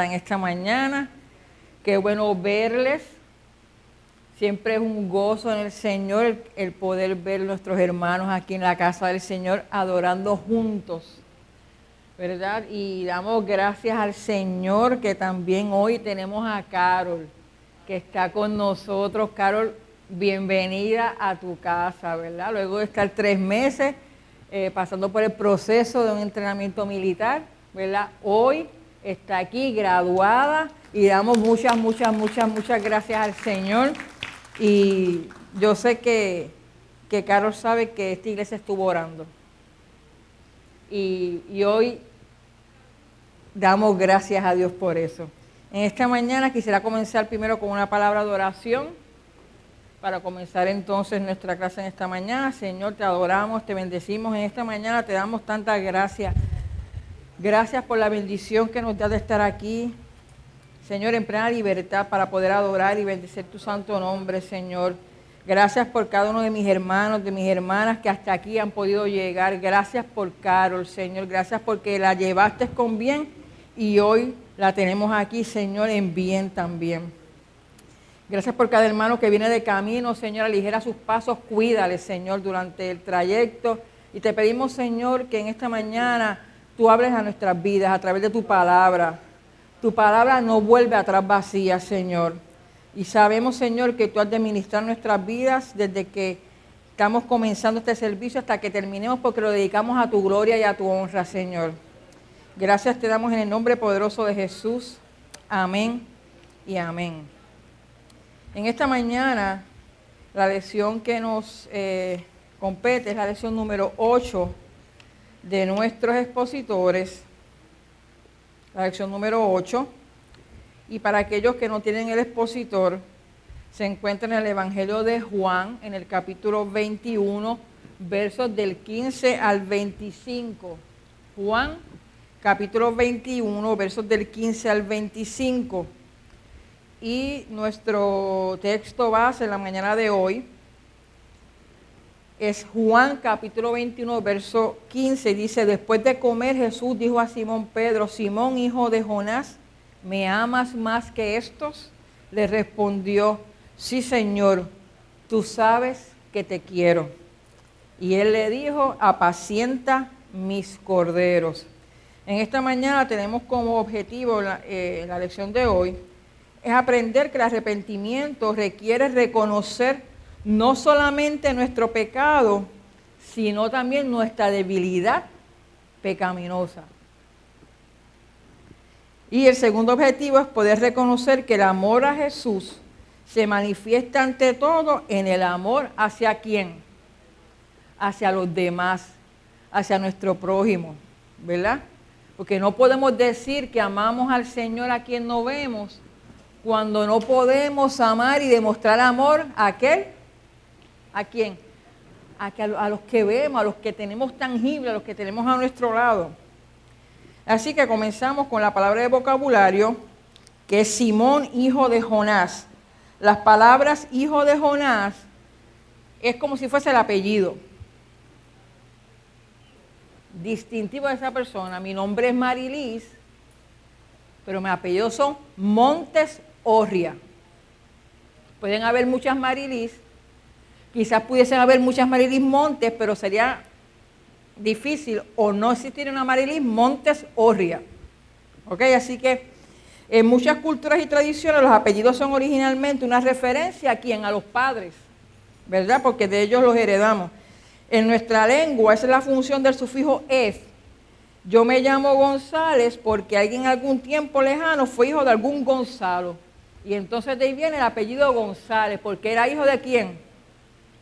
en esta mañana. Qué bueno verles. Siempre es un gozo en el Señor el poder ver a nuestros hermanos aquí en la casa del Señor adorando juntos, ¿verdad? Y damos gracias al Señor que también hoy tenemos a Carol, que está con nosotros. Carol, bienvenida a tu casa, ¿verdad? Luego de estar 3 meses pasando por el proceso de un entrenamiento militar, ¿verdad? Hoy está aquí graduada y damos muchas gracias al Señor. Y yo sé que Carol sabe que esta iglesia estuvo orando. Y hoy damos gracias a Dios por eso. En esta mañana quisiera comenzar primero con una palabra de oración para comenzar entonces nuestra clase en esta mañana. Señor, te adoramos, te bendecimos en esta mañana, te damos tantas gracias. Gracias por la bendición que nos da de estar aquí, Señor, en plena libertad para poder adorar y bendecir tu santo nombre, Señor. Gracias por cada uno de mis hermanos, de mis hermanas que hasta aquí han podido llegar. Gracias por Carol, Señor. Gracias porque la llevaste con bien y hoy la tenemos aquí, Señor, en bien también. Gracias por cada hermano que viene de camino, Señor, aligera sus pasos, cuídale, Señor, durante el trayecto. Y te pedimos, Señor, que en esta mañana tú hables a nuestras vidas a través de tu palabra. Tu palabra no vuelve atrás vacía, Señor. Y sabemos, Señor, que tú has de ministrar nuestras vidas desde que estamos comenzando este servicio hasta que terminemos, porque lo dedicamos a tu gloria y a tu honra, Señor. Gracias te damos en el nombre poderoso de Jesús. Amén y amén. En esta mañana, la lección que nos compete es la lección número 8 de nuestros expositores. La lección número 8, y para aquellos que no tienen el expositor, se encuentra en el Evangelio de Juan, en el capítulo 21, versos del 15 al 25. Juan, capítulo 21, versos del 15 al 25. Y nuestro texto base en la mañana de hoy es Juan capítulo 21, verso 15, dice: después de comer, Jesús dijo a Simón Pedro: Simón, hijo de Jonás, ¿me amas más que estos? Le respondió: sí, Señor, tú sabes que te quiero. Y él le dijo: apacienta mis corderos. En esta mañana tenemos como objetivo la lección de hoy, es aprender que el arrepentimiento requiere reconocer no solamente nuestro pecado, sino también nuestra debilidad pecaminosa. Y el segundo objetivo es poder reconocer que el amor a Jesús se manifiesta ante todo en el amor hacia ¿quién? Hacia los demás, hacia nuestro prójimo, ¿verdad? Porque no podemos decir que amamos al Señor a quien no vemos, cuando no podemos amar y demostrar amor a aquel. ¿A quién? A los que vemos, a los que tenemos tangible, a los que tenemos a nuestro lado. Así que comenzamos con la palabra de vocabulario, que es Simón, hijo de Jonás. Las palabras hijo de Jonás es como si fuese el apellido distintivo de esa persona. Mi nombre es Marilis, pero mis apellidos son Montes Orria. Pueden haber muchas Marilis. Quizás pudiesen haber muchas Marilis Montes, pero sería difícil o no existir una Marilis Montes Orria. ¿Ok? Así que en muchas culturas y tradiciones los apellidos son originalmente una referencia a quién, a los padres, ¿verdad? Porque de ellos los heredamos. En nuestra lengua esa es la función del sufijo "es". Yo me llamo González porque alguien en algún tiempo lejano fue hijo de algún Gonzalo. Y entonces de ahí viene el apellido González, porque era hijo de quién,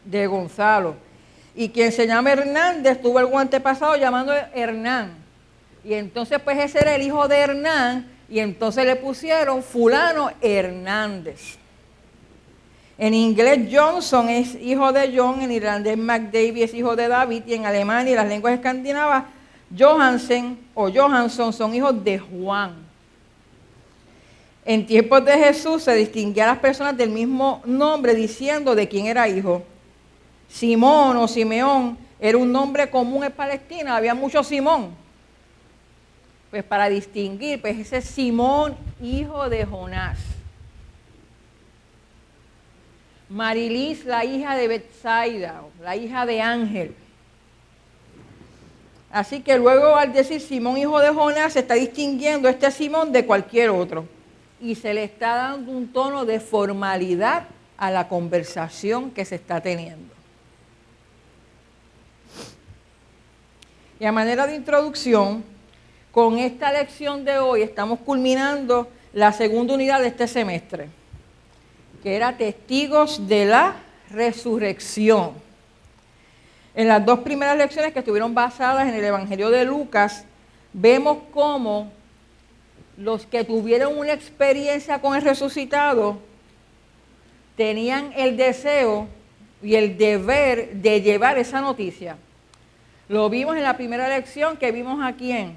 de Gonzalo. Y quien se llama Hernández tuvo algún antepasado llamando Hernán. Y entonces pues ese era el hijo de Hernán, y entonces le pusieron fulano Hernández. En inglés Johnson es hijo de John, en irlandés McDavid es hijo de David, y en alemán y las lenguas escandinavas Johansen o Johansson son hijos de Juan. En tiempos de Jesús se distinguía a las personas del mismo nombre diciendo de quién era hijo. Simón o Simeón era un nombre común en Palestina, había mucho Simón. Pues para distinguir, pues ese es Simón, hijo de Jonás. Marilis, la hija de Betsaida, la hija de Ángel. Así que luego al decir Simón, hijo de Jonás, se está distinguiendo este Simón de cualquier otro. Y se le está dando un tono de formalidad a la conversación que se está teniendo. Y a manera de introducción, con esta lección de hoy estamos culminando la segunda unidad de este semestre, que era testigos de la resurrección. En las dos primeras lecciones que estuvieron basadas en el Evangelio de Lucas, vemos cómo los que tuvieron una experiencia con el resucitado tenían el deseo y el deber de llevar esa noticia. Lo vimos en la primera lección que vimos a quién,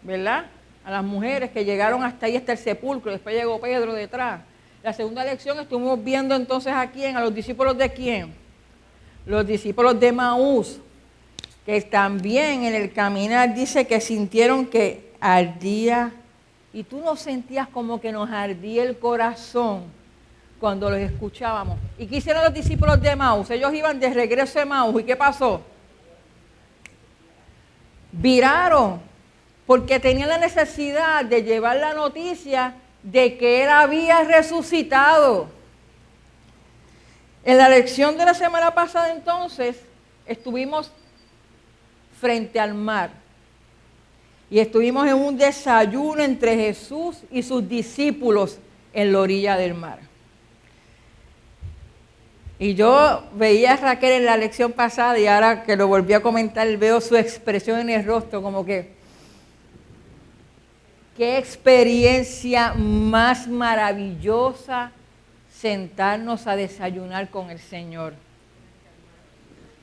¿verdad? A las mujeres que llegaron hasta ahí, hasta el sepulcro, después llegó Pedro detrás. La segunda lección estuvimos viendo entonces a quién, a los discípulos de quién, los discípulos de Maús, que también en el caminar dice que sintieron que ardía, y tú no sentías como que nos ardía el corazón cuando los escuchábamos. ¿Y qué hicieron los discípulos de Maús? Ellos iban de regreso de Maús, ¿y qué pasó? Viraron, porque tenían la necesidad de llevar la noticia de que Él había resucitado. En la lección de la semana pasada entonces, estuvimos frente al mar y estuvimos en un desayuno entre Jesús y sus discípulos en la orilla del mar. Y yo veía a Raquel en la lección pasada y ahora que lo volví a comentar, veo su expresión en el rostro como que, qué experiencia más maravillosa sentarnos a desayunar con el Señor.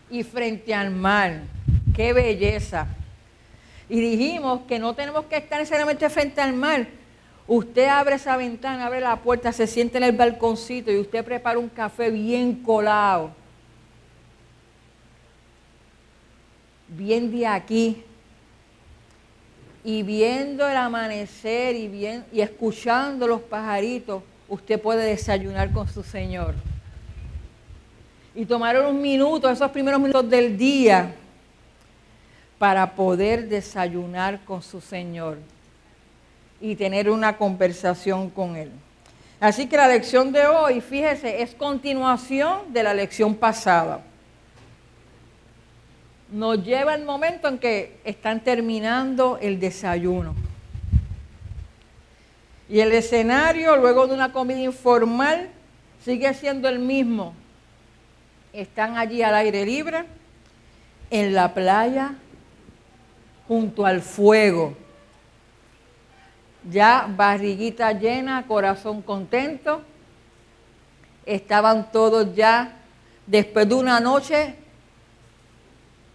Y frente al mar, qué belleza. Y dijimos que no tenemos que estar necesariamente frente al mar. Usted abre esa ventana, abre la puerta, se siente en el balconcito y usted prepara un café bien colado. Bien de aquí. Y viendo el amanecer y escuchando los pajaritos, usted puede desayunar con su Señor. Y tomar unos minutos, esos primeros minutos del día, para poder desayunar con su Señor y tener una conversación con Él. Así que la lección de hoy, fíjese, es continuación de la lección pasada. Nos lleva al momento en que están terminando el desayuno. Y el escenario, luego de una comida informal, sigue siendo el mismo. Están allí al aire libre, en la playa, junto al fuego. Ya barriguita llena, corazón contento. Estaban todos ya, después de una noche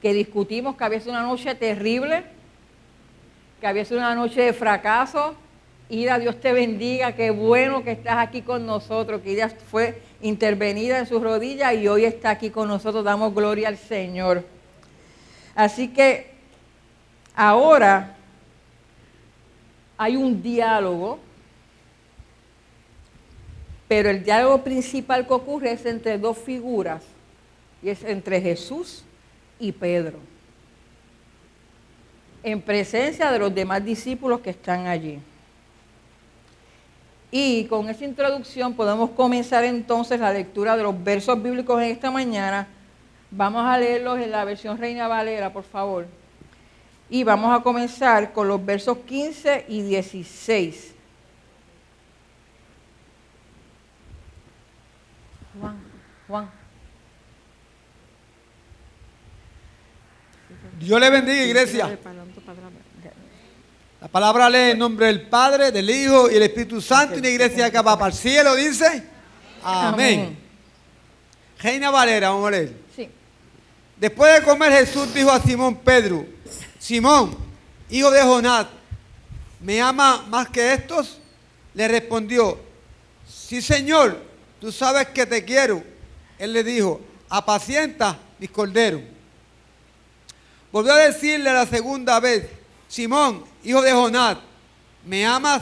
que discutimos, que había sido una noche terrible, que había sido una noche de fracaso. Ida, Dios te bendiga, qué bueno que estás aquí con nosotros, que Ida fue intervenida en sus rodillas y hoy está aquí con nosotros, damos gloria al Señor. Así que ahora hay un diálogo, pero el diálogo principal que ocurre es entre dos figuras, y es entre Jesús y Pedro, en presencia de los demás discípulos que están allí. Y con esa introducción podemos comenzar entonces la lectura de los versos bíblicos en esta mañana. Vamos a leerlos en la versión Reina Valera, por favor. Y vamos a comenzar con los versos 15 y 16. Juan. Dios le bendiga, iglesia. La palabra lee en nombre del Padre, del Hijo y del Espíritu Santo. Y la iglesia que va para el cielo dice: amén. Reina Valera, vamos a leer. Sí. Después de comer, Jesús dijo a Simón Pedro: Simón, hijo de Jonás, ¿me ama más que estos? Le respondió: sí, Señor, tú sabes que te quiero. Él le dijo: apacienta mis corderos. Volvió a decirle la segunda vez: Simón, hijo de Jonás, ¿me amas?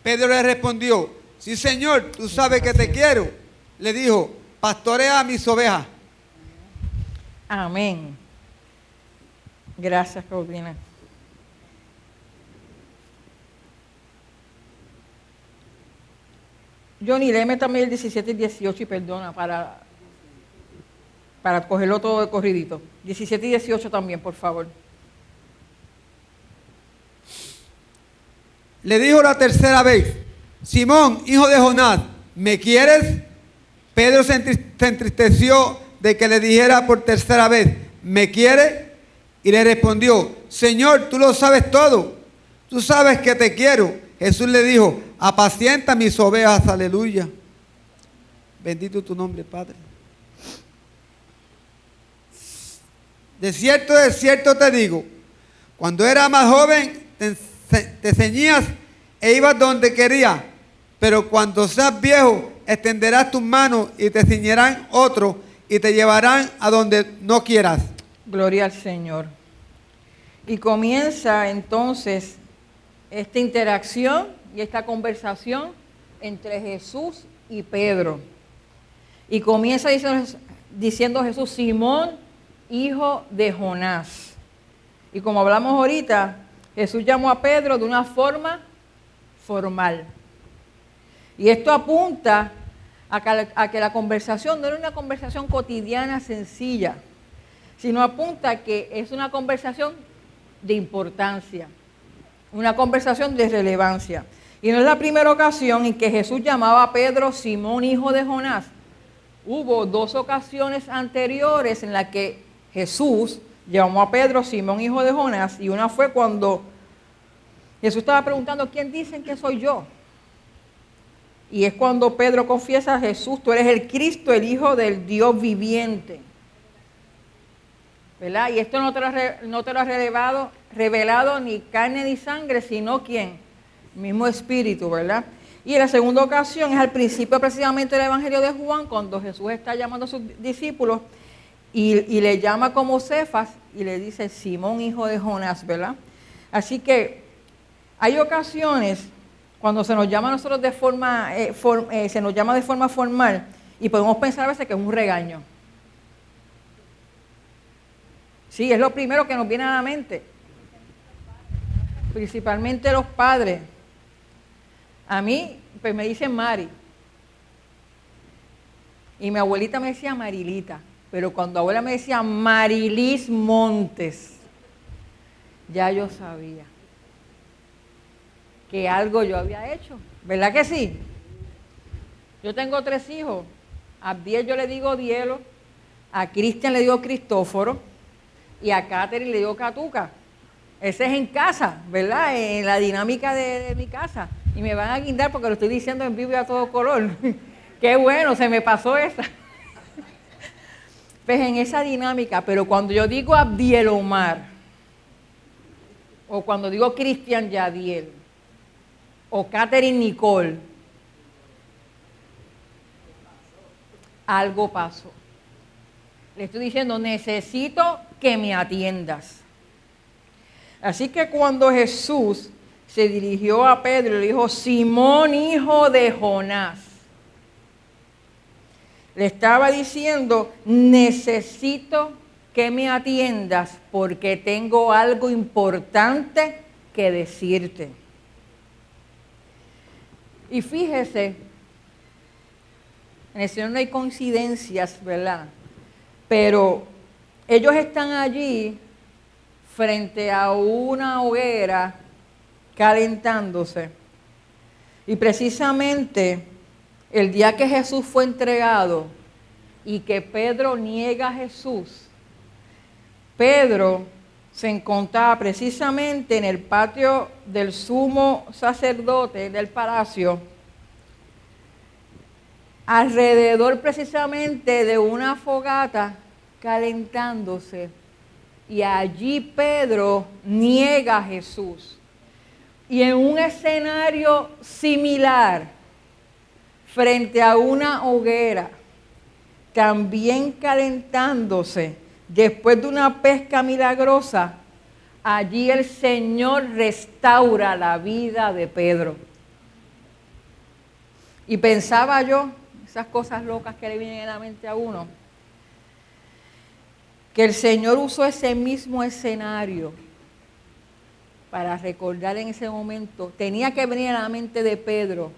Pedro le respondió, sí, Señor, tú sabes que te quiero. Le dijo, pastorea mis ovejas. Amén. Gracias, Claudina. Johnny, léeme también el 17 y 18 y perdona para cogerlo todo de corridito. 17 y 18 también, por favor. Le dijo la tercera vez, Simón, hijo de Jonás, ¿me quieres? Pedro se entristeció de que le dijera por tercera vez, ¿me quieres? Y le respondió, Señor, tú lo sabes todo, tú sabes que te quiero. Jesús le dijo, apacienta mis ovejas, aleluya. Bendito tu nombre, Padre. De cierto te digo, cuando eras más joven te ceñías e ibas donde querías, pero cuando seas viejo extenderás tus manos y te ciñerán otros y te llevarán a donde no quieras. Gloria al Señor. Y comienza entonces esta interacción y esta conversación entre Jesús y Pedro. Y comienza diciendo Jesús, Simón, hijo de Jonás. Y como hablamos ahorita, Jesús llamó a Pedro de una forma formal. Y esto apunta a que la conversación no era una conversación cotidiana sencilla, sino apunta a que es una conversación de importancia, una conversación de relevancia. Y no es la primera ocasión en que Jesús llamaba a Pedro Simón, hijo de Jonás. Hubo 2 ocasiones anteriores en las que Jesús llamó a Pedro Simón, hijo de Jonás, y una fue cuando Jesús estaba preguntando, ¿quién dicen que soy yo? Y es cuando Pedro confiesa a Jesús, tú eres el Cristo, el Hijo del Dios viviente. ¿Verdad? Y esto no te lo ha revelado ni carne ni sangre, sino ¿quién? El mismo Espíritu, ¿verdad? Y en la segunda ocasión es al principio precisamente del Evangelio de Juan, cuando Jesús está llamando a sus discípulos y le llama como Cefas y le dice Simón, hijo de Jonás, ¿verdad? Así que hay ocasiones cuando se nos llama a nosotros de forma, se nos llama de forma formal y podemos pensar a veces que es un regaño. Sí, es lo primero que nos viene a la mente. Principalmente los padres. A mí, pues me dicen Mari. Y mi abuelita me decía Marilita. Pero cuando abuela me decía Marilis Montes, ya yo sabía que algo yo había hecho. ¿Verdad que sí? Yo tengo 3 hijos. A Abdiel yo le digo Dielo, a Cristian le digo Cristóforo y a Catherine le digo Catuca. Ese es en casa, ¿verdad? En la dinámica de mi casa. Y me van a guindar porque lo estoy diciendo en vivo y a todo color. Qué bueno, se me pasó esa. Pues en esa dinámica, pero cuando yo digo Abdiel Omar, o cuando digo Cristian Yadiel, o Catherine Nicole, algo pasó. Le estoy diciendo, necesito que me atiendas. Así que cuando Jesús se dirigió a Pedro y le dijo, Simón, hijo de Jonás, le estaba diciendo, necesito que me atiendas porque tengo algo importante que decirte. Y fíjese, en el Señor no hay coincidencias, ¿verdad? Pero ellos están allí frente a una hoguera calentándose. Y precisamente el día que Jesús fue entregado y que Pedro niega a Jesús, Pedro se encontraba precisamente en el patio del sumo sacerdote del palacio, alrededor precisamente de una fogata calentándose. Y allí Pedro niega a Jesús. Y en un escenario similar, frente a una hoguera, también calentándose, después de una pesca milagrosa, allí el Señor restaura la vida de Pedro. Y pensaba yo, esas cosas locas que le vienen a la mente a uno, que el Señor usó ese mismo escenario para recordar en ese momento, tenía que venir a la mente de Pedro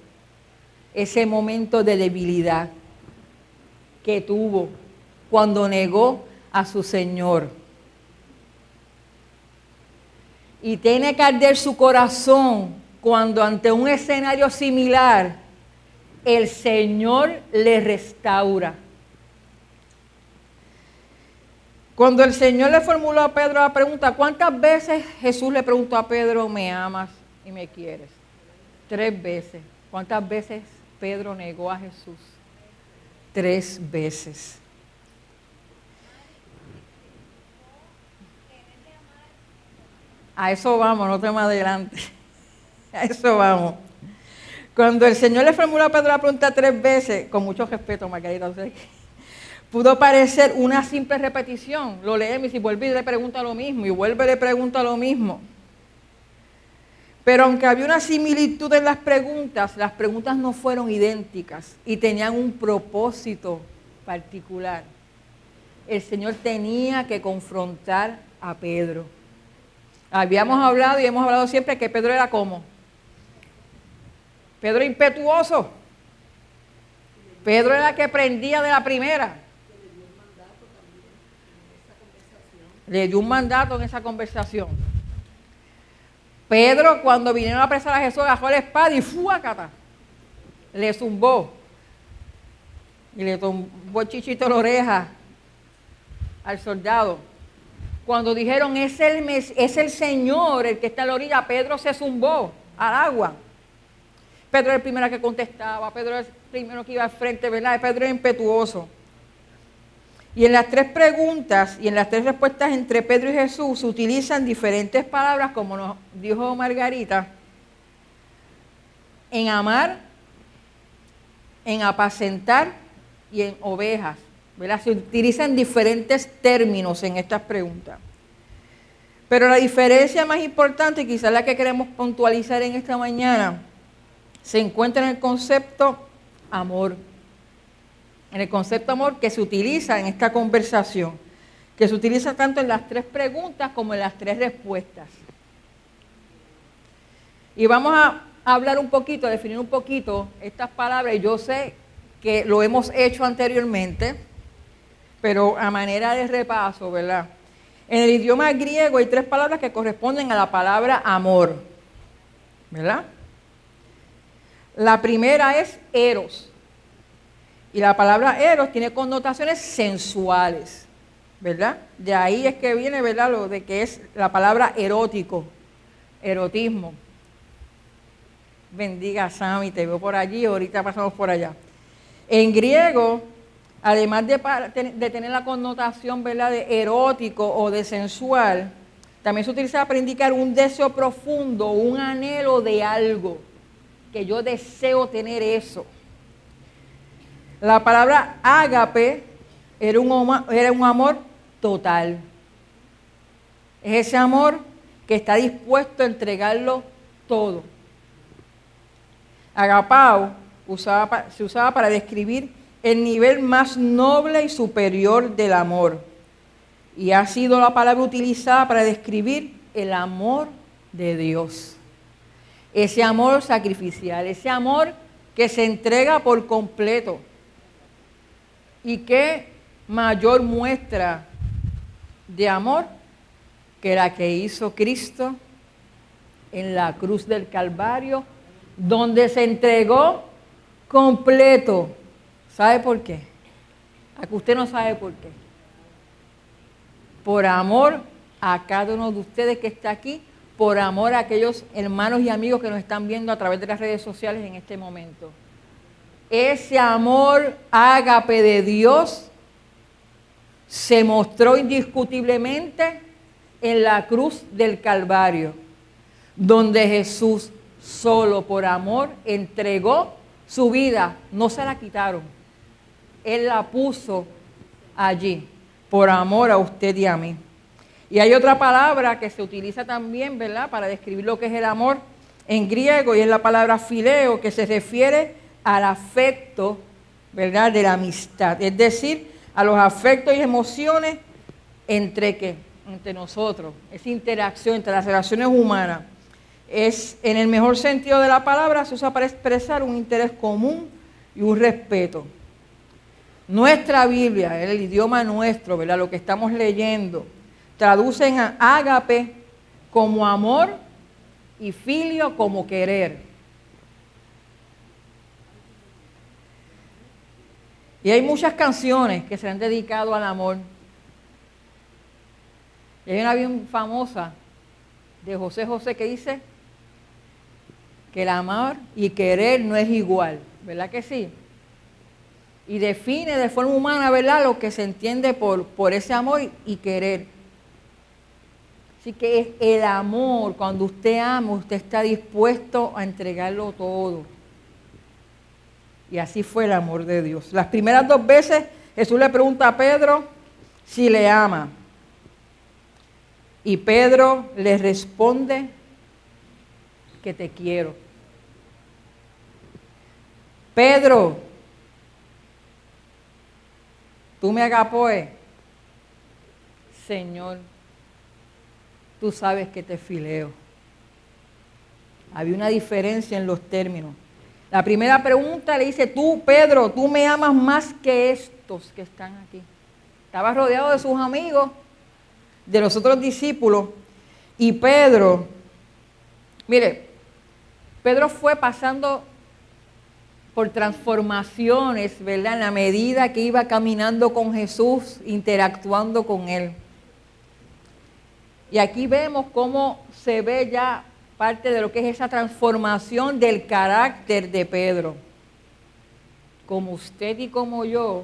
ese momento de debilidad que tuvo cuando negó a su Señor. Y tiene que arder su corazón cuando ante un escenario similar el Señor le restaura. Cuando el Señor le formuló a Pedro la pregunta, ¿cuántas veces Jesús le preguntó a Pedro, ¿me amas y me quieres? 3 veces. ¿Cuántas veces Pedro negó a Jesús? 3 veces. A eso vamos, no te más adelante. A eso vamos. Cuando el Señor le formuló a Pedro la pregunta 3 veces, con mucho respeto, Margarita, pudo parecer una simple repetición. Lo leemos y vuelve y le pregunta lo mismo, y vuelve y le pregunta lo mismo. Pero aunque había una similitud en las preguntas no fueron idénticas y tenían un propósito particular. El Señor tenía que confrontar a Pedro. Habíamos hablado y hemos hablado siempre que Pedro era ¿cómo? Pedro impetuoso. Pedro era el que prendía de la primera. Le dio un mandato en esa conversación. Pedro, cuando vinieron a apresar a Jesús, agarró la espada y ¡fuácata! Le zumbó. Y le tumbó el chichito de la oreja al soldado. Cuando dijeron, es el Señor el que está a la orilla, Pedro se zumbó al agua. Pedro era el primero que contestaba, Pedro era el primero que iba al frente, ¿verdad? Pedro era impetuoso. Y en las 3 preguntas y en las 3 respuestas entre Pedro y Jesús se utilizan diferentes palabras, como nos dijo Margarita, en amar, en apacentar y en ovejas, ¿verdad? Se utilizan diferentes términos en estas preguntas. Pero la diferencia más importante, quizás la que queremos puntualizar en esta mañana, se encuentra en el concepto amor. En el concepto amor que se utiliza en esta conversación, que se utiliza tanto en las 3 preguntas como en las 3 respuestas. Y vamos a hablar un poquito, a definir un poquito estas palabras. Y yo sé que lo hemos hecho anteriormente, pero a manera de repaso, ¿verdad? En el idioma griego hay 3 palabras que corresponden a la palabra amor, ¿verdad? La primera es eros. Y la palabra eros tiene connotaciones sensuales, ¿verdad? De ahí es que viene, ¿verdad? Lo de que es la palabra erótico, erotismo. Bendiga, Sammy, te veo por allí, ahorita pasamos por allá. En griego, además de tener la connotación, ¿verdad?, de erótico o de sensual, también se utiliza para indicar un deseo profundo, un anhelo de algo, que yo deseo tener eso. La palabra ágape era un amor total. Es ese amor que está dispuesto a entregarlo todo. Agapao se usaba para describir el nivel más noble y superior del amor. Y ha sido la palabra utilizada para describir el amor de Dios. Ese amor sacrificial, ese amor que se entrega por completo. ¿Y qué mayor muestra de amor que la que hizo Cristo en la cruz del Calvario, donde se entregó completo? ¿Sabe por qué? A que usted no sabe por qué. Por amor a cada uno de ustedes que está aquí, por amor a aquellos hermanos y amigos que nos están viendo a través de las redes sociales en este momento. Ese amor ágape de Dios se mostró indiscutiblemente en la cruz del Calvario, donde Jesús solo por amor entregó su vida, no se la quitaron. Él la puso allí por amor a usted y a mí. Y hay otra palabra que se utiliza también, ¿verdad?, para describir lo que es el amor en griego, y es la palabra fileo, que se refiere al afecto, ¿verdad?, de la amistad. Es decir, a los afectos y emociones entre nosotros, esa interacción entre las relaciones humanas. Es, en el mejor sentido de la palabra, se usa para expresar un interés común y un respeto. Nuestra Biblia, el idioma nuestro, ¿verdad?, lo que estamos leyendo, traducen a ágape como amor y filio como querer. Y hay muchas canciones que se han dedicado al amor. Y hay una bien famosa de José José que dice que el amor y querer no es igual, ¿verdad que sí? Y define de forma humana, ¿verdad?, lo que se entiende por ese amor y querer. Así que es el amor. Cuando usted ama, usted está dispuesto a entregarlo todo. Y así fue el amor de Dios. Las primeras 2 veces Jesús le pregunta a Pedro si le ama. Y Pedro le responde que te quiero. Pedro, tú me agapoes. Señor, tú sabes que te fileo. Había una diferencia en los términos. La primera pregunta le dice, tú, Pedro, tú me amas más que estos que están aquí. Estaba rodeado de sus amigos, de los otros discípulos. Y Pedro, mire, Pedro fue pasando por transformaciones, ¿verdad?, en la medida que iba caminando con Jesús, interactuando con Él. Y aquí vemos cómo se ve ya parte de lo que es esa transformación del carácter de Pedro. Como usted y como yo,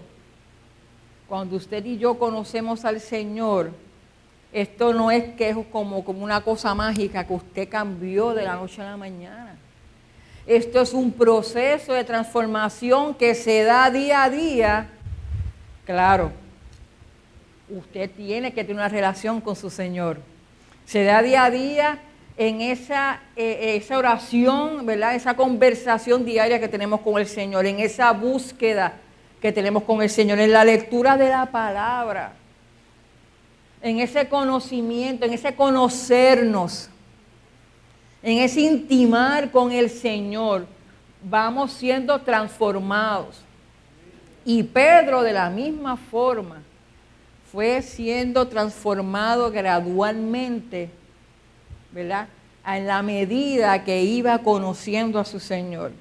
cuando usted y yo conocemos al Señor, esto no es que es como una cosa mágica que usted cambió de la noche a la mañana. Esto es un proceso de transformación que se da día a día. Claro, usted tiene que tener una relación con su Señor. Se da día a día en esa oración, ¿verdad?, esa conversación diaria que tenemos con el Señor, en esa búsqueda que tenemos con el Señor, en la lectura de la palabra, en ese conocimiento, en ese conocernos, en ese intimar con el Señor, vamos siendo transformados. Y Pedro, de la misma forma, fue siendo transformado gradualmente, ¿verdad?, en la medida que iba conociendo a su Señor.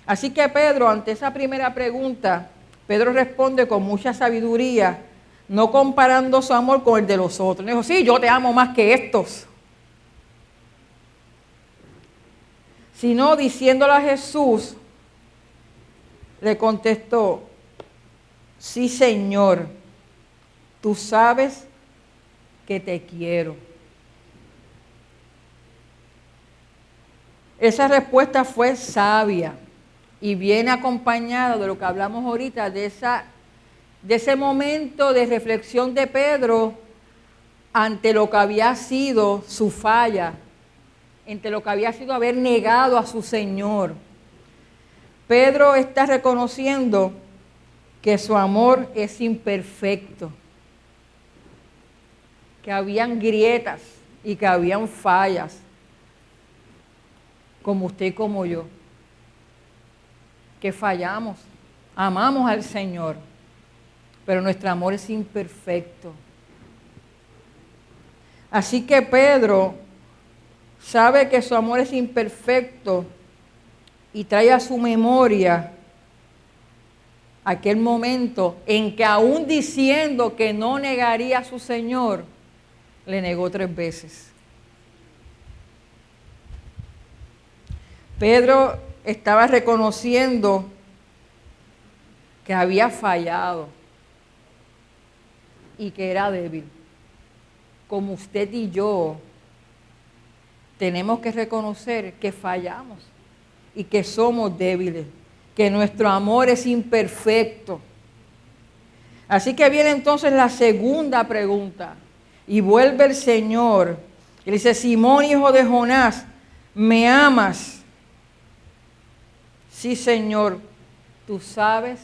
Así que Pedro, ante esa primera pregunta, Pedro responde con mucha sabiduría, no comparando su amor con el de los otros. Dijo, sí, yo te amo más que estos. Sino diciéndole a Jesús, le contestó, sí, Señor, tú sabes que te quiero. Esa respuesta fue sabia y viene acompañada de lo que hablamos ahorita, de ese momento de reflexión de Pedro ante lo que había sido su falla, ante lo que había sido haber negado a su Señor. Pedro está reconociendo que su amor es imperfecto, que habían grietas y que habían fallas, como usted y como yo, que fallamos, amamos al Señor, pero nuestro amor es imperfecto. Así que Pedro sabe que su amor es imperfecto y trae a su memoria aquel momento en que, aún diciendo que no negaría a su Señor, le negó 3 veces. Pedro estaba reconociendo que había fallado y que era débil. Como usted y yo tenemos que reconocer que fallamos y que somos débiles, que nuestro amor es imperfecto. Así que viene entonces la segunda pregunta. Y vuelve el Señor y le dice, Simón, hijo de Jonás, ¿me amas? Sí, Señor, tú sabes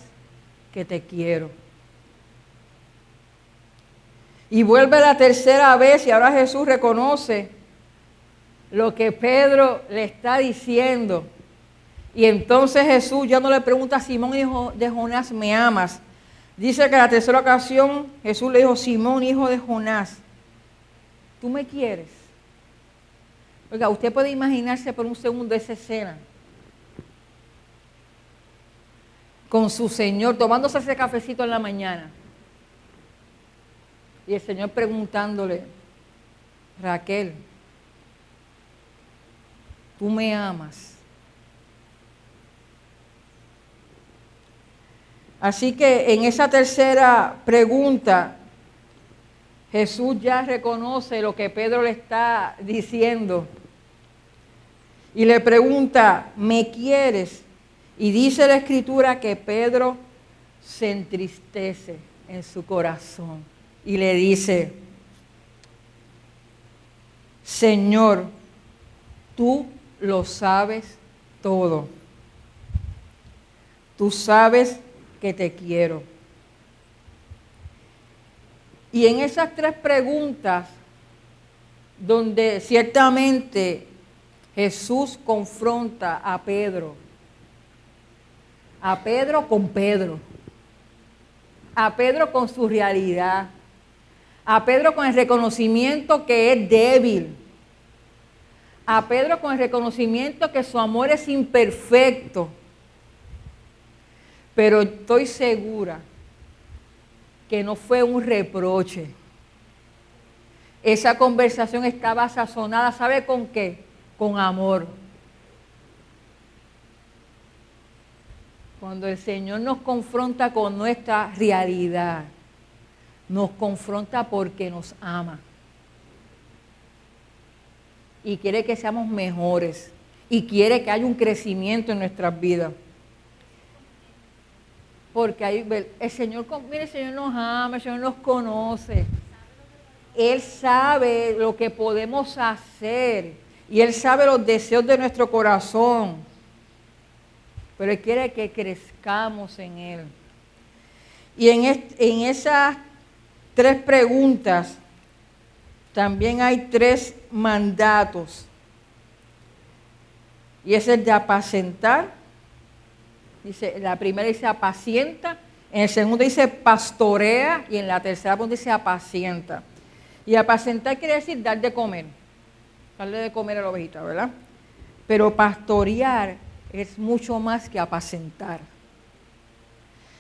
que te quiero. Y vuelve la tercera vez y ahora Jesús reconoce lo que Pedro le está diciendo. Y entonces Jesús ya no le pregunta a Simón, hijo de Jonás, ¿me amas? Dice que en la tercera ocasión Jesús le dijo, Simón, hijo de Jonás, ¿tú me quieres? Oiga, usted puede imaginarse por un segundo esa escena. Con su Señor, tomándose ese cafecito en la mañana. Y el Señor preguntándole, Raquel, ¿tú me amas? Así que en esa tercera pregunta, Jesús ya reconoce lo que Pedro le está diciendo. Y le pregunta, ¿me quieres? Y dice la Escritura que Pedro se entristece en su corazón. Y le dice, Señor, tú lo sabes todo. Tú sabes que te quiero. Y en esas tres preguntas, donde ciertamente Jesús confronta a Pedro con Pedro, a Pedro con su realidad, a Pedro con el reconocimiento que es débil, a Pedro con el reconocimiento que su amor es imperfecto. Pero estoy segura que no fue un reproche. Esa conversación estaba sazonada, ¿sabe con qué? Con amor. Cuando el Señor nos confronta con nuestra realidad, nos confronta porque nos ama. Y quiere que seamos mejores. Y quiere que haya un crecimiento en nuestras vidas. Porque ahí, mire, el Señor nos ama, el Señor nos conoce. Él sabe lo que podemos hacer. Y Él sabe los deseos de nuestro corazón. Pero Él quiere que crezcamos en Él. Y en esas tres preguntas también hay tres mandatos. Y es el de apacentar. Dice, la primera dice apacienta, en el segundo dice pastorea y en la tercera dice apacienta. Y apacentar quiere decir dar de comer, darle de comer a la ovejita, ¿verdad? Pero pastorear es mucho más que apacentar.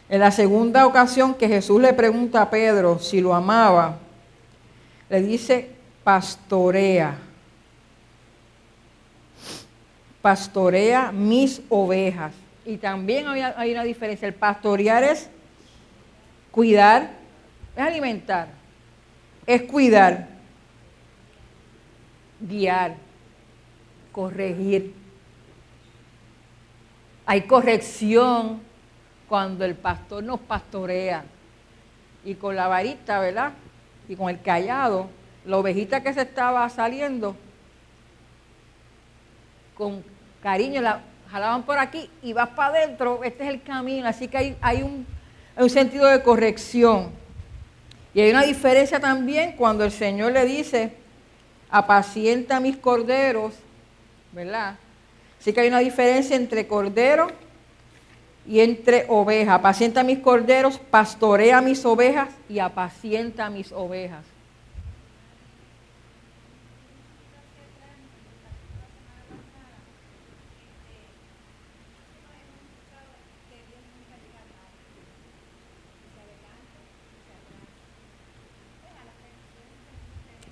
En la segunda ocasión que Jesús le pregunta a Pedro si lo amaba, le dice pastorea. Pastorea mis ovejas. Y también hay una diferencia. El pastorear es cuidar, es alimentar, es cuidar, guiar, corregir. Hay corrección cuando el pastor nos pastorea. Y con la varita, ¿verdad? Y con el cayado, la ovejita que se estaba saliendo, con cariño la jalaban por aquí y vas para adentro, este es el camino. Así que hay un sentido de corrección. Y hay una diferencia también cuando el Señor le dice, apacienta mis corderos, ¿verdad? Así que hay una diferencia entre cordero y entre oveja. Apacienta mis corderos, pastorea mis ovejas y apacienta mis ovejas.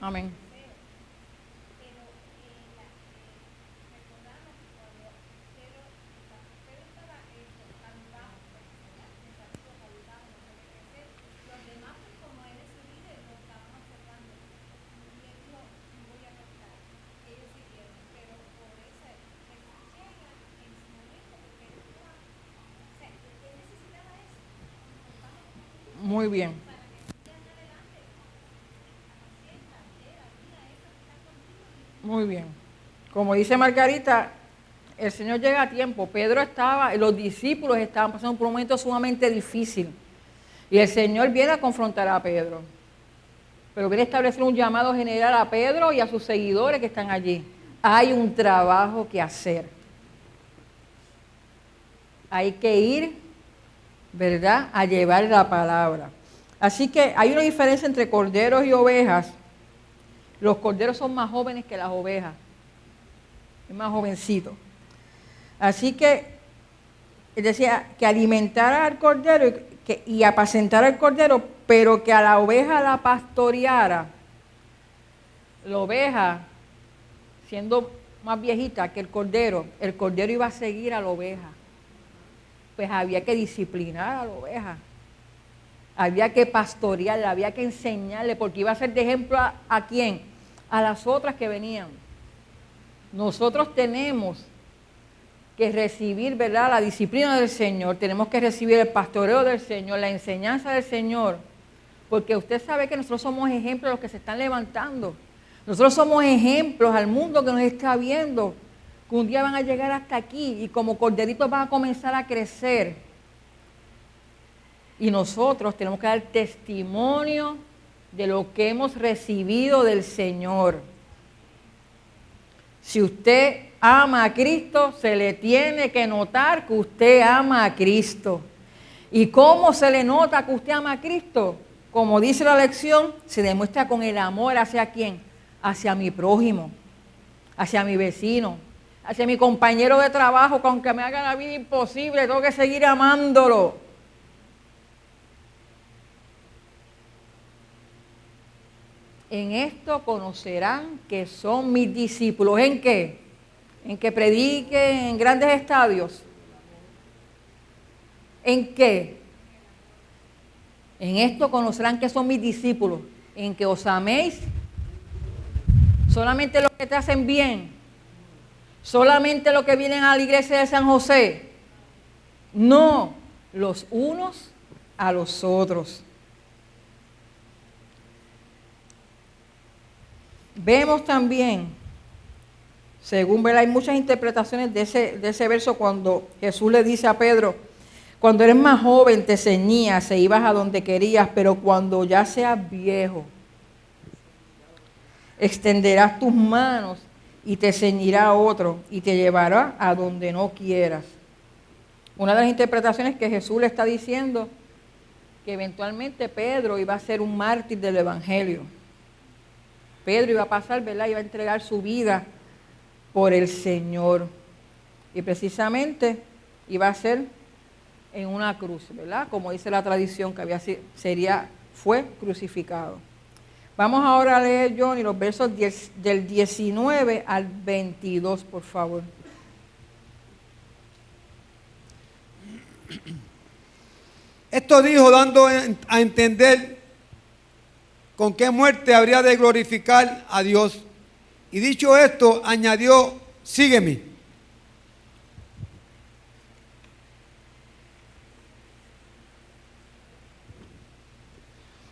Amén. Muy bien. Muy bien. Como dice Margarita, el Señor llega a tiempo. Pedro estaba, los discípulos estaban pasando por un momento sumamente difícil. Y el Señor viene a confrontar a Pedro. Pero viene a establecer un llamado general a Pedro y a sus seguidores que están allí. Hay un trabajo que hacer. Hay que ir, ¿verdad?, a llevar la palabra. Así que hay una diferencia entre corderos y ovejas. Los corderos son más jóvenes que las ovejas. Es más jovencito. Así que, decía, que alimentara al cordero y apacentara al cordero, pero que a la oveja la pastoreara. La oveja, siendo más viejita que el cordero iba a seguir a la oveja. Pues había que disciplinar a la oveja. Había que pastorearla, había que enseñarle, porque iba a ser de ejemplo ¿a quién? A las otras que venían. Nosotros tenemos que recibir, ¿verdad?, la disciplina del Señor, tenemos que recibir el pastoreo del Señor, la enseñanza del Señor, porque usted sabe que nosotros somos ejemplos de los que se están levantando. Nosotros somos ejemplos al mundo que nos está viendo, que un día van a llegar hasta aquí y como corderitos van a comenzar a crecer. Y nosotros tenemos que dar testimonio de lo que hemos recibido del Señor. Si usted ama a Cristo, se le tiene que notar que usted ama a Cristo. ¿Y cómo se le nota que usted ama a Cristo? Como dice la lección, se demuestra con el amor hacia quién, hacia mi prójimo, hacia mi vecino, hacia mi compañero de trabajo, que aunque me haga la vida imposible, tengo que seguir amándolo. En esto conocerán que son mis discípulos. ¿En qué? ¿En que prediquen en grandes estadios? ¿En qué? En esto conocerán que son mis discípulos. En que os améis solamente los que te hacen bien, solamente los que vienen a la iglesia de San José. No, los unos a los otros. Vemos también, según ¿verdad?, hay muchas interpretaciones de ese verso cuando Jesús le dice a Pedro, cuando eres más joven te ceñías e ibas a donde querías, pero cuando ya seas viejo, extenderás tus manos y te ceñirá otro y te llevará a donde no quieras. Una de las interpretaciones que Jesús le está diciendo que eventualmente Pedro iba a ser un mártir del Evangelio. Pedro iba a pasar, ¿verdad?, iba a entregar su vida por el Señor. Y precisamente iba a ser en una cruz, ¿verdad? Como dice la tradición, que fue crucificado. Vamos ahora a leer, Johnny, los versos del 19 al 22, por favor. Esto dijo dando a entender con qué muerte habría de glorificar a Dios. Y dicho esto, añadió, sígueme.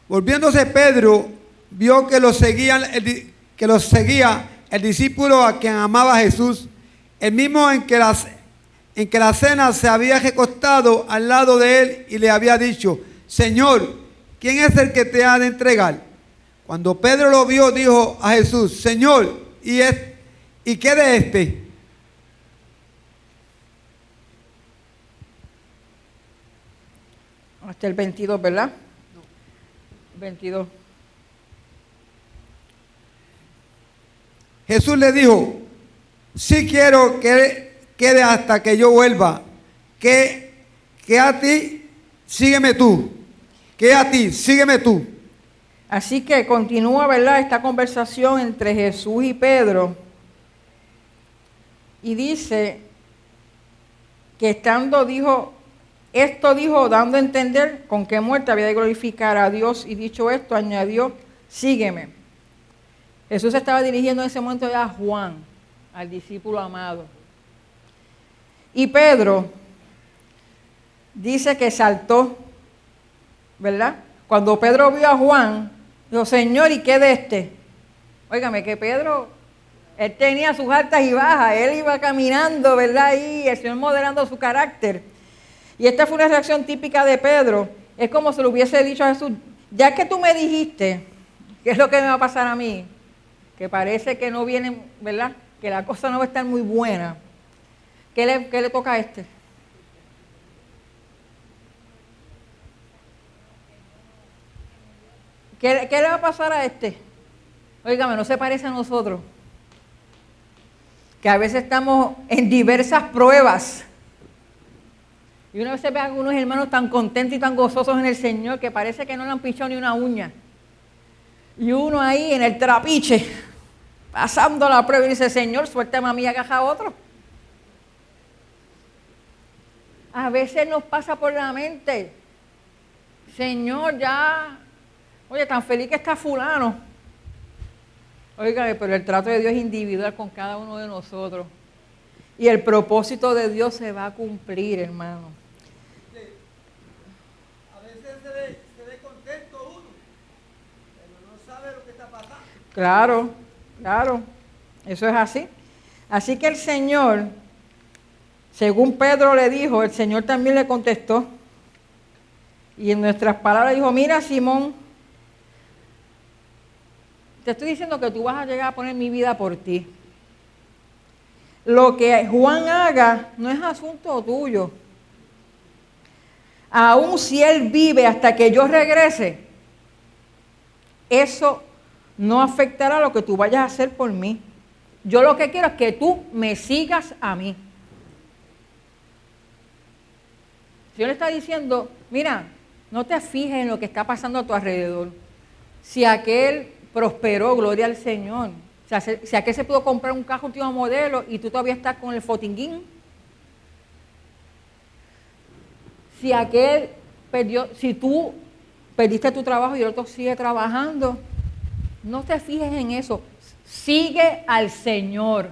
Volviéndose Pedro, vio que lo seguía el discípulo a quien amaba Jesús, el mismo en que la cena se había recostado al lado de él y le había dicho, Señor, ¿quién es el que te ha de entregar? Cuando Pedro lo vio, dijo a Jesús, Señor, ¿y qué de este? Hasta el 22, ¿verdad? No. 22. Jesús le dijo, sí quiero que quede hasta que yo vuelva, que a ti, sígueme tú, que a ti, sígueme tú. Así que continúa, ¿verdad?, esta conversación entre Jesús y Pedro. Y dice que esto dijo dando a entender con qué muerte había de glorificar a Dios. Y dicho esto, añadió, sígueme. Jesús se estaba dirigiendo en ese momento ya a Juan, al discípulo amado. Y Pedro dice que saltó, ¿verdad? Cuando Pedro vio a Juan, dijo, Señor, ¿y qué de este? Óigame, que Pedro Él tenía sus altas y bajas, él iba caminando, ¿verdad? Y el Señor modelando su carácter. Y esta fue una reacción típica de Pedro. Es como si le hubiese dicho a Jesús, ya que tú me dijiste, ¿qué es lo que me va a pasar a mí? Que parece que no viene, ¿verdad? Que la cosa no va a estar muy buena. ¿Qué le toca a este? ¿Qué le va a pasar a este? Óigame, no se parece a nosotros. Que a veces estamos en diversas pruebas. Y una vez se ve a algunos hermanos tan contentos y tan gozosos en el Señor que parece que no le han pichado ni una uña. Y uno ahí en el trapiche, pasando la prueba y dice, Señor, suéltame a mí y agaja a otro. A veces nos pasa por la mente, Señor, ya, oye, tan feliz que está fulano. Óigame, pero el trato de Dios es individual con cada uno de nosotros. Y el propósito de Dios se va a cumplir, hermano. A veces se ve contento uno, pero no sabe lo que está pasando. Claro, claro, eso es así. Así que el Señor, según Pedro le dijo, el Señor también le contestó. Y en nuestras palabras dijo, mira Simón, te estoy diciendo que tú vas a llegar a poner mi vida por ti. Lo que Juan haga no es asunto tuyo. Aún si él vive hasta que yo regrese, eso no afectará lo que tú vayas a hacer por mí. Yo lo que quiero es que tú me sigas a mí. El Señor le está diciendo, mira, no te fijes en lo que está pasando a tu alrededor. Si aquel prosperó, gloria al Señor. O sea, si aquel se pudo comprar un carro último modelo y tú todavía estás con el fotinguín. Si aquel perdió, si tú perdiste tu trabajo y el otro sigue trabajando, no te fijes en eso. Sigue al Señor.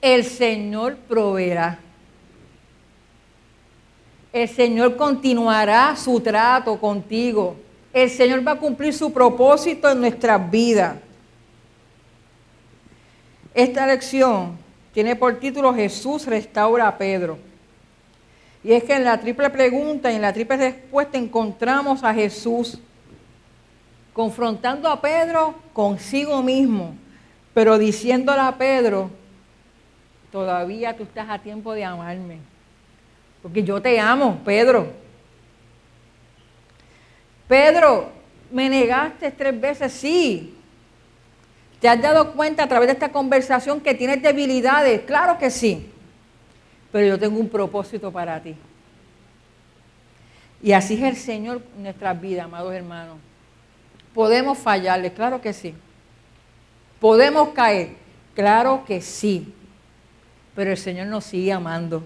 El Señor proveerá. El Señor continuará su trato contigo. El Señor va a cumplir su propósito en nuestras vidas. Esta lección tiene por título Jesús restaura a Pedro. Y es que en la triple pregunta y en la triple respuesta encontramos a Jesús confrontando a Pedro consigo mismo, pero diciéndole a Pedro, todavía tú estás a tiempo de amarme, porque yo te amo, Pedro. Pedro, ¿me negaste 3 veces? Sí. ¿Te has dado cuenta a través de esta conversación que tienes debilidades? Claro que sí. Pero yo tengo un propósito para ti. Y así es el Señor en nuestras vidas, amados hermanos. ¿Podemos fallarle? Claro que sí. ¿Podemos caer? Claro que sí. Pero el Señor nos sigue amando.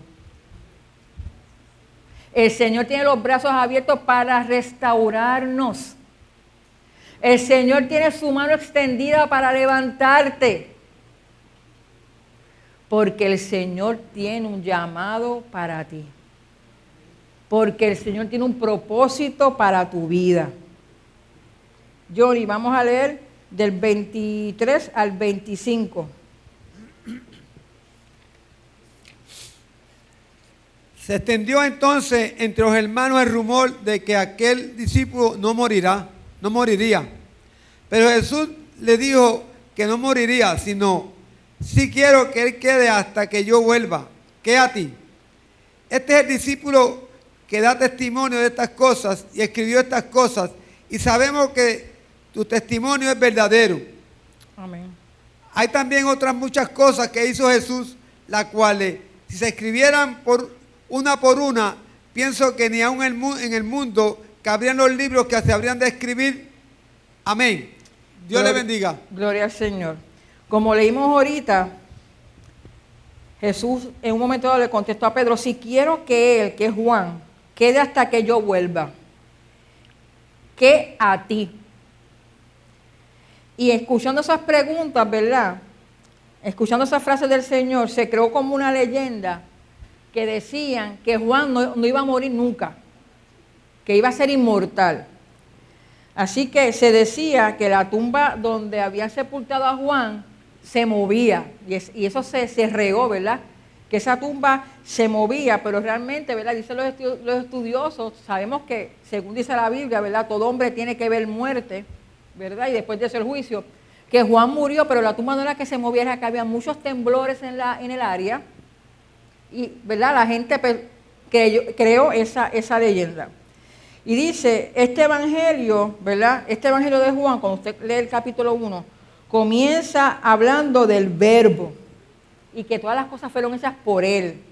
El Señor tiene los brazos abiertos para restaurarnos. El Señor tiene su mano extendida para levantarte. Porque el Señor tiene un llamado para ti. Porque el Señor tiene un propósito para tu vida. Johnny, vamos a leer del 23 al 25. Se extendió entonces entre los hermanos el rumor de que aquel discípulo no moriría. Pero Jesús le dijo que no moriría, sino, sí quiero que él quede hasta que yo vuelva. ¿Qué a ti? Este es el discípulo que da testimonio de estas cosas y escribió estas cosas, y sabemos que tu testimonio es verdadero. Amén. Hay también otras muchas cosas que hizo Jesús, las cuales, si se escribieran por una, pienso que ni aún en el mundo cabrían los libros que se habrían de escribir. Amén. Dios le bendiga. Gloria al Señor. Como leímos ahorita, Jesús en un momento dado le contestó a Pedro, si quiero que él, que es Juan, quede hasta que yo vuelva, ¿qué a ti? Y escuchando esas preguntas, ¿verdad? Escuchando esas frases del Señor, se creó como una leyenda que decían que Juan no iba a morir nunca, que iba a ser inmortal. Así que se decía que la tumba donde habían sepultado a Juan se movía, y eso se regó, ¿verdad? Que esa tumba se movía, pero realmente, ¿verdad? Dicen los estudiosos, sabemos que, según dice la Biblia, ¿verdad? Todo hombre tiene que ver muerte, ¿verdad? Y después de eso el juicio, que Juan murió, pero la tumba no era que se moviera, que había muchos temblores en el área, y, ¿verdad? La gente creó esa leyenda. Y dice, este evangelio, ¿verdad? Este evangelio de Juan, cuando usted lee el capítulo 1, comienza hablando del verbo y que todas las cosas fueron hechas por él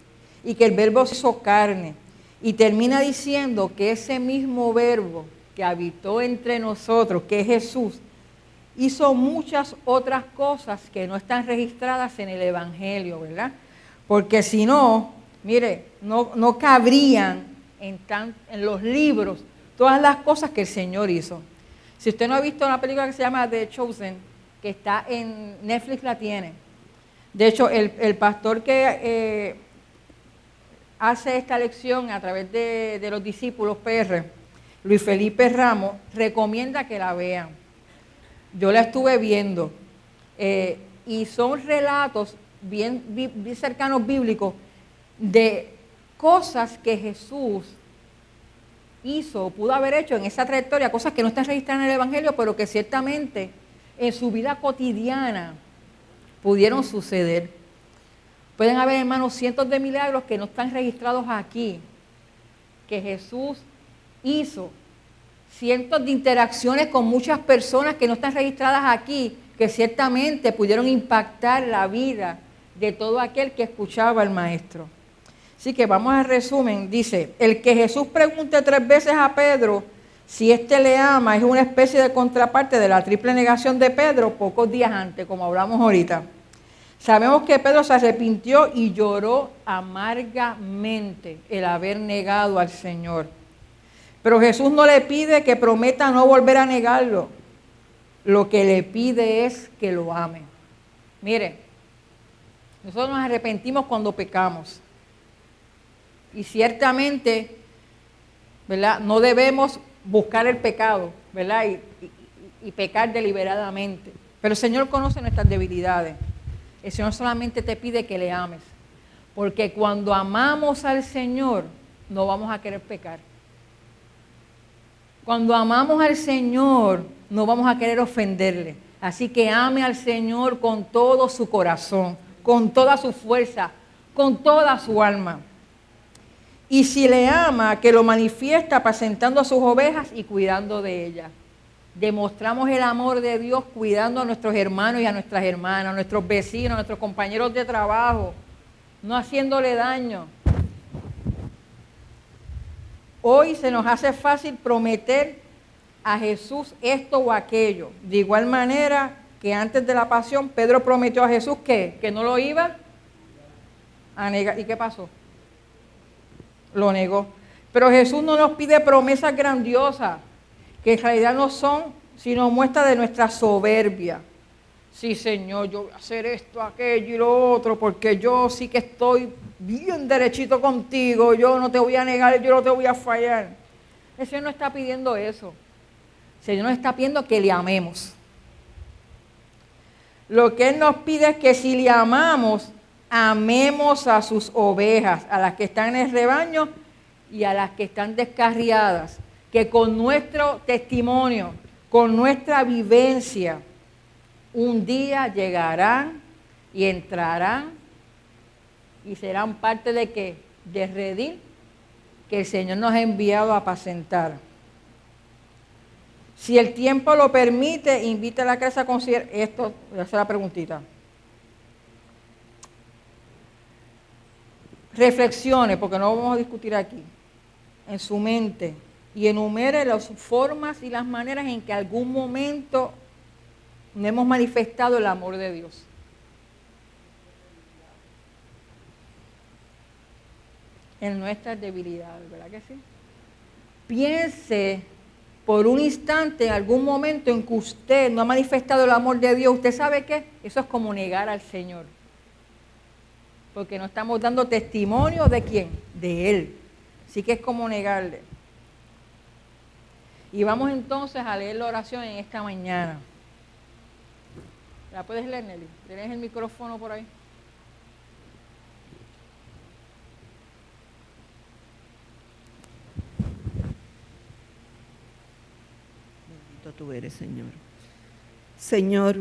y que el verbo se hizo carne. Y termina diciendo que ese mismo verbo que habitó entre nosotros, que es Jesús, hizo muchas otras cosas que no están registradas en el evangelio, ¿verdad? Porque si no, mire, no cabrían en los libros todas las cosas que el Señor hizo. Si usted no ha visto una película que se llama The Chosen, que está en Netflix, la tiene. De hecho, el pastor que hace esta lección a través de los discípulos PR, Luis Felipe Ramos, recomienda que la vean. Yo la estuve viendo y son relatos bien cercanos bíblicos de cosas que Jesús hizo, pudo haber hecho en esa trayectoria, cosas que no están registradas en el Evangelio, pero que ciertamente en su vida cotidiana pudieron suceder. Pueden haber, hermanos, cientos de milagros que no están registrados aquí, que Jesús hizo. Cientos de interacciones con muchas personas que no están registradas aquí, que ciertamente pudieron impactar la vida de todo aquel que escuchaba al Maestro. Así que vamos al resumen. Dice, el que Jesús pregunte 3 veces a Pedro si éste le ama es una especie de contraparte de la triple negación de Pedro pocos días antes, como hablamos ahorita. Sabemos que Pedro se arrepintió y lloró amargamente el haber negado al Señor. Pero Jesús no le pide que prometa no volver a negarlo. Lo que le pide es que lo ame. Mire, nosotros nos arrepentimos cuando pecamos. Y ciertamente, ¿verdad? No debemos buscar el pecado, ¿verdad? Y pecar deliberadamente. Pero el Señor conoce nuestras debilidades. El Señor solamente te pide que le ames. Porque cuando amamos al Señor, no vamos a querer pecar. Cuando amamos al Señor, no vamos a querer ofenderle. Así que ame al Señor con todo su corazón, con toda su fuerza, con toda su alma. Y si le ama, que lo manifiesta apacentando a sus ovejas y cuidando de ellas. Demostramos el amor de Dios cuidando a nuestros hermanos y a nuestras hermanas, a nuestros vecinos, a nuestros compañeros de trabajo, no haciéndole daño. Hoy se nos hace fácil prometer a Jesús esto o aquello. De igual manera que antes de la pasión, Pedro prometió a Jesús que no lo iba a negar. ¿Y qué pasó? Lo negó. Pero Jesús no nos pide promesas grandiosas, que en realidad no son, sino muestra de nuestra soberbia. Sí, Señor, yo voy a hacer esto, aquello y lo otro, porque yo sí que estoy bien derechito contigo, yo no te voy a negar, yo no te voy a fallar. El Señor no está pidiendo eso. El Señor nos está pidiendo que le amemos. Lo que Él nos pide es que si le amamos, amemos a sus ovejas, a las que están en el rebaño y a las que están descarriadas, que con nuestro testimonio, con nuestra vivencia, un día llegarán y entrarán y serán parte de ¿qué? De redil que el Señor nos ha enviado a apacentar. Si el tiempo lo permite, invita a la casa a considerar esto, voy a hacer la preguntita. Reflexione, porque no vamos a discutir aquí, en su mente, y enumere las formas y las maneras en que algún momento no hemos manifestado el amor de Dios. En nuestras debilidades, ¿verdad que sí? Piense por un instante, en algún momento en que usted no ha manifestado el amor de Dios. ¿Usted sabe qué? Eso es como negar al Señor. Porque no estamos dando testimonio de quién, de Él. Así que es como negarle. Y vamos entonces a leer la oración en esta mañana. ¿La puedes leer, Nelly? ¿Tienes el micrófono por ahí? Bendito tú eres, Señor. Señor,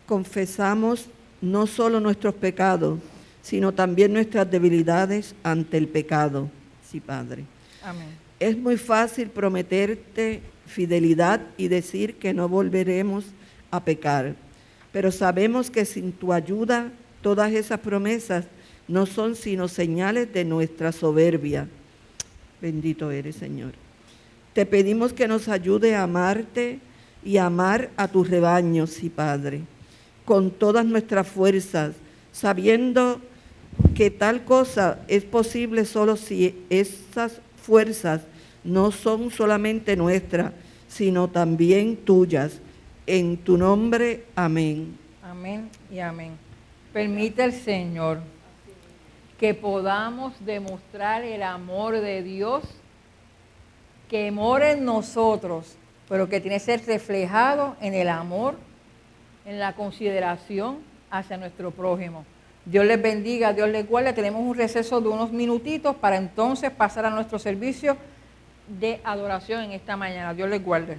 confesamos no solo nuestros pecados, sino también nuestras debilidades ante el pecado. Sí, Padre. Amén. Es muy fácil prometerte fidelidad y decir que no volveremos a pecar, pero sabemos que sin tu ayuda todas esas promesas no son sino señales de nuestra soberbia. Bendito eres, Señor. Te pedimos que nos ayude a amarte y amar a tus rebaños, sí, Padre, con todas nuestras fuerzas, sabiendo que tal cosa es posible solo si esas fuerzas no son solamente nuestras, sino también tuyas. En tu nombre, amén. Amén y amén. Permite el Señor que podamos demostrar el amor de Dios que mora en nosotros, pero que tiene que ser reflejado en el amor, en la consideración hacia nuestro prójimo. Dios les bendiga, Dios les guarde. Tenemos un receso de unos minutitos para entonces pasar a nuestro servicio de adoración en esta mañana. Dios les guarde.